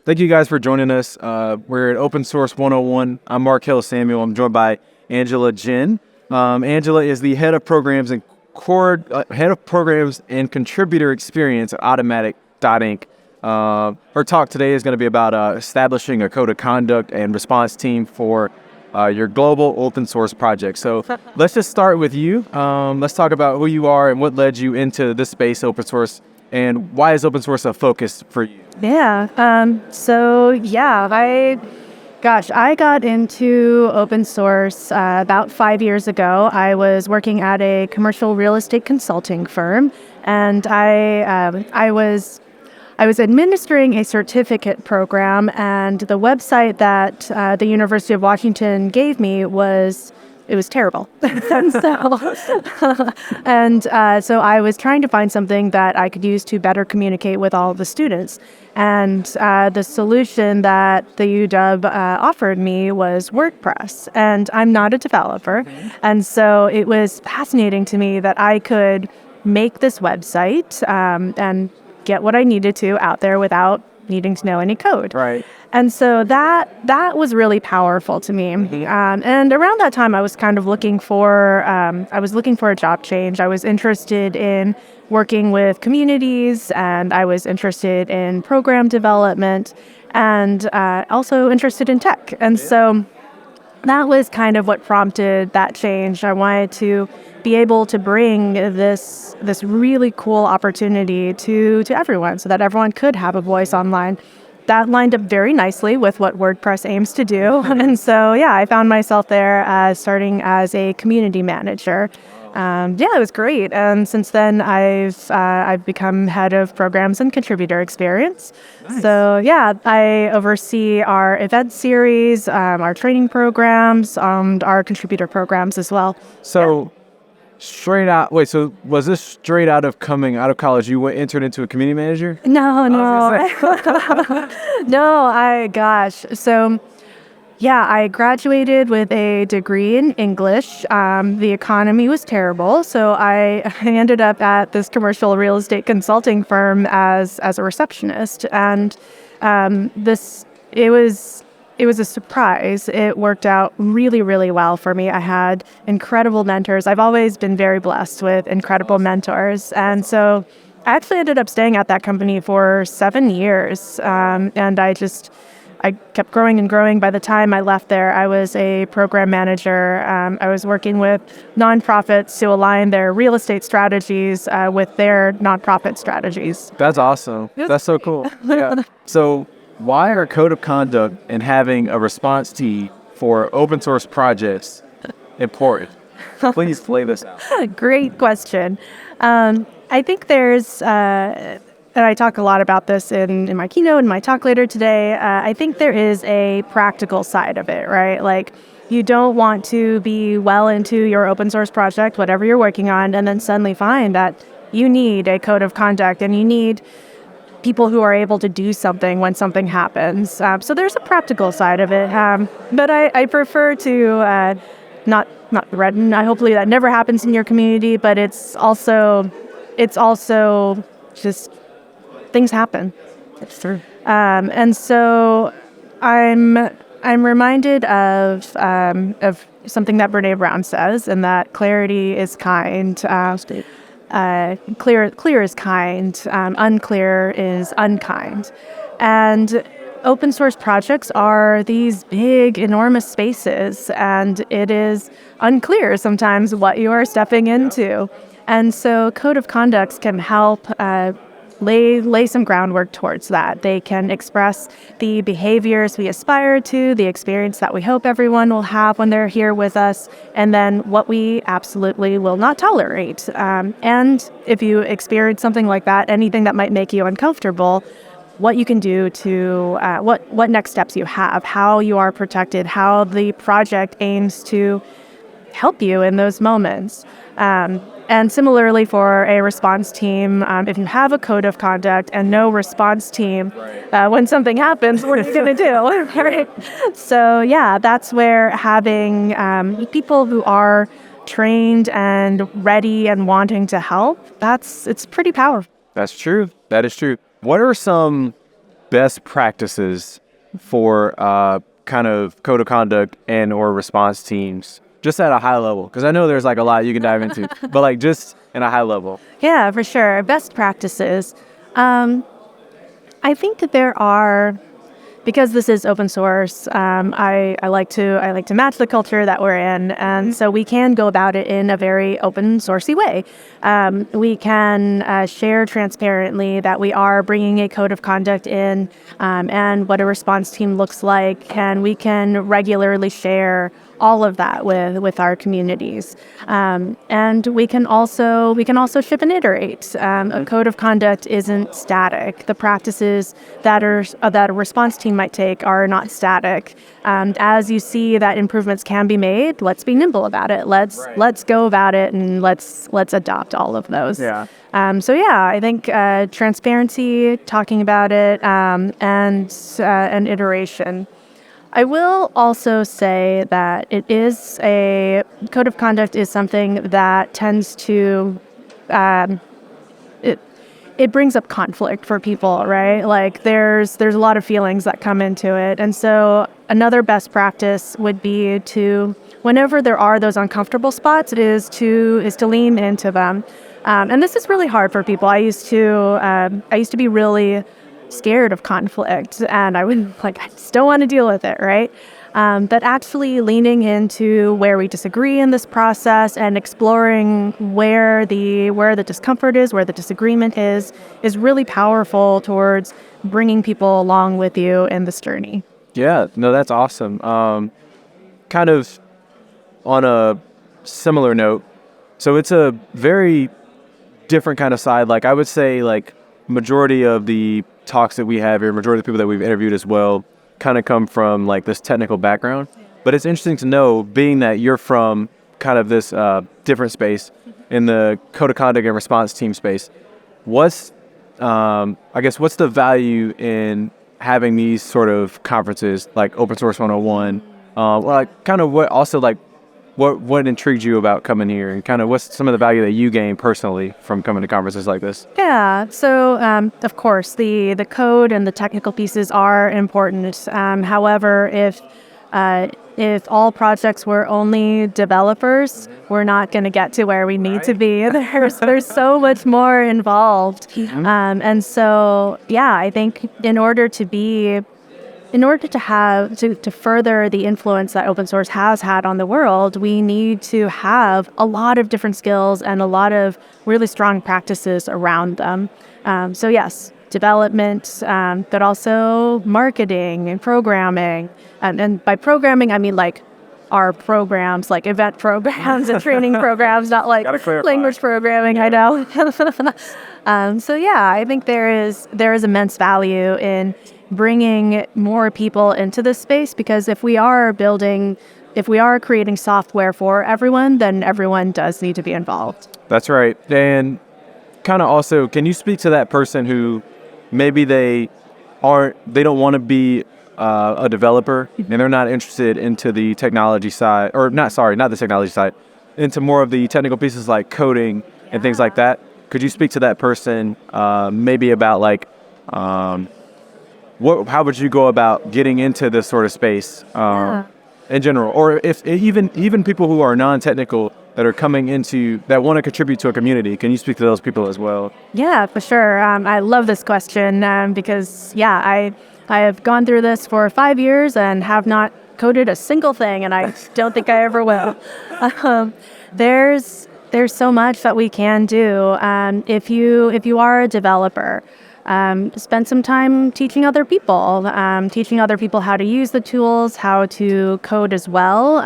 Thank you guys for joining us. We're at Open Source 101. I'm Mark Hill Samuel. I'm joined by Angela Jin. Angela is the head of programs and contributor experience at Automattic Inc. Her talk today is going to be about establishing a code of conduct and response team for your global open source project. So let's just start with you. Let's talk about who you are and what led you into this space, open source, and why is open source a focus for you? I got into open source about 5 years ago. I was working at a commercial real estate consulting firm, and I was administering a certificate program, and the website that the University of Washington gave me was terrible. So I was trying to find something that I could use to better communicate with all the students. And the solution that the UW offered me was WordPress. And I'm not a developer. And so it was fascinating to me that I could make this website and get what I needed to out there without needing to know any code. Right. And so that was really powerful to me. And around that time, I was kind of looking for a job change. I was interested in working with communities, and I was interested in program development, and also interested in tech. And so that was kind of what prompted that change. I wanted to be able to bring this really cool opportunity to everyone, so that everyone could have a voice online. That lined up very nicely with what WordPress aims to do. And so, I found myself there starting as a community manager. It was great. And since then, I've become head of programs and contributor experience. Nice. So, I oversee our event series, our training programs, and our contributor programs as well. So, was this straight out of coming out of college? You entered into a community manager? No. I graduated with a degree in English. The economy was terrible, so I ended up at this commercial real estate consulting firm as a receptionist. And it was a surprise. It worked out really, really well for me. I had incredible mentors. I've always been very blessed with incredible mentors. And so I actually ended up staying at that company for 7 years. And I kept growing and growing. By the time I left there, I was a program manager. I was working with nonprofits to align their real estate strategies with their nonprofit strategies. That's awesome. That's so cool. Yeah. So why are code of conduct and having a response team for open source projects important? Please lay this out. Great question. I think there's, and I talk a lot about this in my keynote and my talk later today, I think there is a practical side of it, right? Like, you don't want to be well into your open source project, whatever you're working on, and then suddenly find that you need a code of conduct and you need people who are able to do something when something happens. So there's a practical side of it. But I prefer to not threaten. Hopefully that never happens in your community, but it's also just things happen. That's true. And so I'm reminded of something that Brene Brown says, and that clarity is kind. Clear is kind, unclear is unkind. And open source projects are these big, enormous spaces, and it is unclear sometimes what you are stepping into. And so code of conducts can help lay some groundwork towards that. They can express the behaviors we aspire to, the experience that we hope everyone will have when they're here with us, and then what we absolutely will not tolerate. And if you experience something like that, anything that might make you uncomfortable, what you can do to, what next steps you have, how you are protected, how the project aims to help you in those moments. And similarly for a response team, if you have a code of conduct and no response team, when something happens, what are you going to do? Right? So that's where having people who are trained and ready and wanting to help, it's pretty powerful. That's true. That is true. What are some best practices for kind of code of conduct and or response teams, just at a high level? Because I know there's like a lot you can dive into, but like just in a high level. Yeah, for sure. Best practices. I think that there are, because this is open source, I like to match the culture that we're in, and so we can go about it in a very open sourcey way. We can share transparently that we are bringing a code of conduct in, and what a response team looks like, and we can regularly share all of that with our communities, and we can also ship and iterate. A code of conduct isn't static. The practices that a response team might take are not static. As you see that improvements can be made, let's be nimble about it. Let's go about it, and let's adopt all of those. Yeah. So yeah, I think transparency, talking about it, and iteration. I will also say that code of conduct is something that tends to, it brings up conflict for people, right? Like there's a lot of feelings that come into it. And so another best practice would be to, whenever there are those uncomfortable spots, is to lean into them. And this is really hard for people. I used to be really scared of conflict, and I just don't want to deal with it, right? But actually leaning into where we disagree in this process and exploring where the discomfort is, where the disagreement is really powerful towards bringing people along with you in this journey. Yeah, no, that's awesome. Kind of on a similar note, so it's a very different kind of side. Like I would say, like majority of the talks that we have here, majority of the people that we've interviewed as well, kind of come from like this technical background. But it's interesting to know, being that you're from kind of this different space in the code of conduct and response team space. What's what's the value in having these sort of conferences like Open Source 101? Like kind of what intrigued you about coming here, and kind of what's some of the value that you gain personally from coming to conferences like this? Yeah, so of course the code and the technical pieces are important. However, if all projects were only developers, we're not going to get to where we need to be. There's so much more involved, and so yeah, I think in order to further the influence that open source has had on the world, we need to have a lot of different skills and a lot of really strong practices around them. So yes, development, but also marketing and programming. And by programming, I mean like our programs, like event programs and training programs, not like language programming. I know. So yeah, I think there is immense value in bringing more people into this space, because if we are creating software for everyone, then everyone does need to be involved. That's right. And kind of also, can you speak to that person who maybe they don't want to be a developer, and they're not interested into the technology side, or not the technology side, into more of the technical pieces like coding and things like that? Could you speak to that person maybe about like, how would you go about getting into this sort of space in general? Or if even people who are non-technical that are coming into, that want to contribute to a community, can you speak to those people as well? Yeah, for sure. I love this question because, yeah, I have gone through this for 5 years and have not coded a single thing, and I don't think I ever will. There's so much that we can do. If you are a developer, spend some time teaching other people how to use the tools, how to code as well.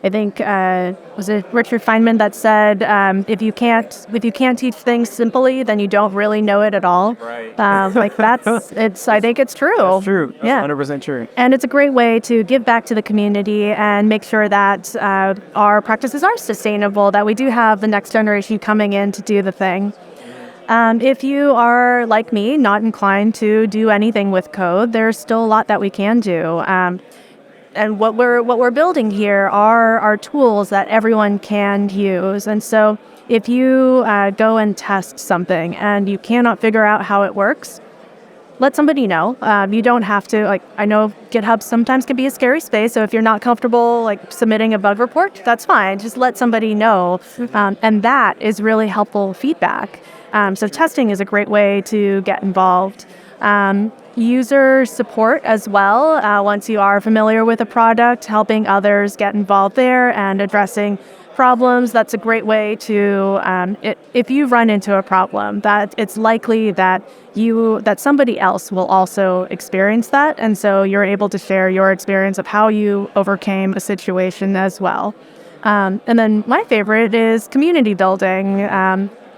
I think was it Richard Feynman that said, if you can't teach things simply, then you don't really know it at all. Right. I think it's true. That's true. That's yeah. 100% true. And it's a great way to give back to the community and make sure that our practices are sustainable, that we do have the next generation coming in to do the thing. If you are, like me, not inclined to do anything with code, there's still a lot that we can do. And what we're building here are tools that everyone can use. And so if you go and test something and you cannot figure out how it works, let somebody know. You don't have to, like, I know GitHub sometimes can be a scary space. So if you're not comfortable, like, submitting a bug report, that's fine. Just let somebody know. And that is really helpful feedback. So testing is a great way to get involved. User support as well. Once you are familiar with a product, helping others get involved there and addressing problems. That's a great way to, if you run into a problem, that it's likely that somebody else will also experience that. And so you're able to share your experience of how you overcame a situation as well. And then my favorite is community building,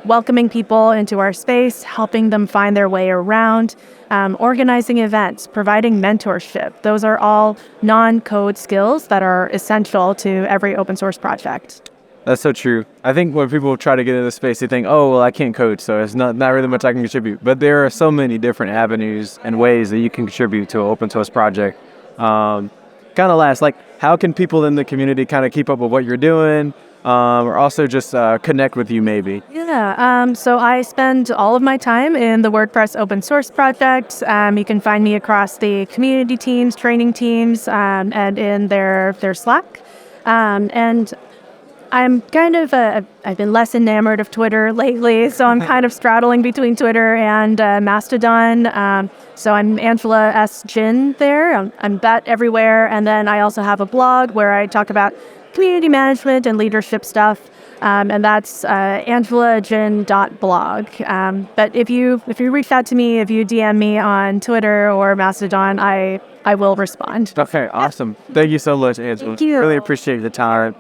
welcoming people into our space, helping them find their way around, organizing events, providing mentorship. Those are all non-code skills that are essential to every open source project. That's so true. I think when people try to get into the space, they think, oh, well, I can't code, so it's not really much I can contribute. But there are so many different avenues and ways that you can contribute to an open source project. Kind of last, like, how can people in the community kind of keep up with what you're doing, or also just connect with you maybe? Yeah, so I spend all of my time in the WordPress open source project. You can find me across the community teams, training teams, and in their Slack. And I'm kind of, I've been less enamored of Twitter lately, so I'm kind of straddling between Twitter and Mastodon. So I'm Angela Jin there. I'm that everywhere. And then I also have a blog where I talk about community management and leadership stuff. And that's angelajin.blog. But if you reach out to me, if you DM me on Twitter or Mastodon, I will respond. Okay, awesome. Thank you so much, Angela. Thank you. Really appreciate the time.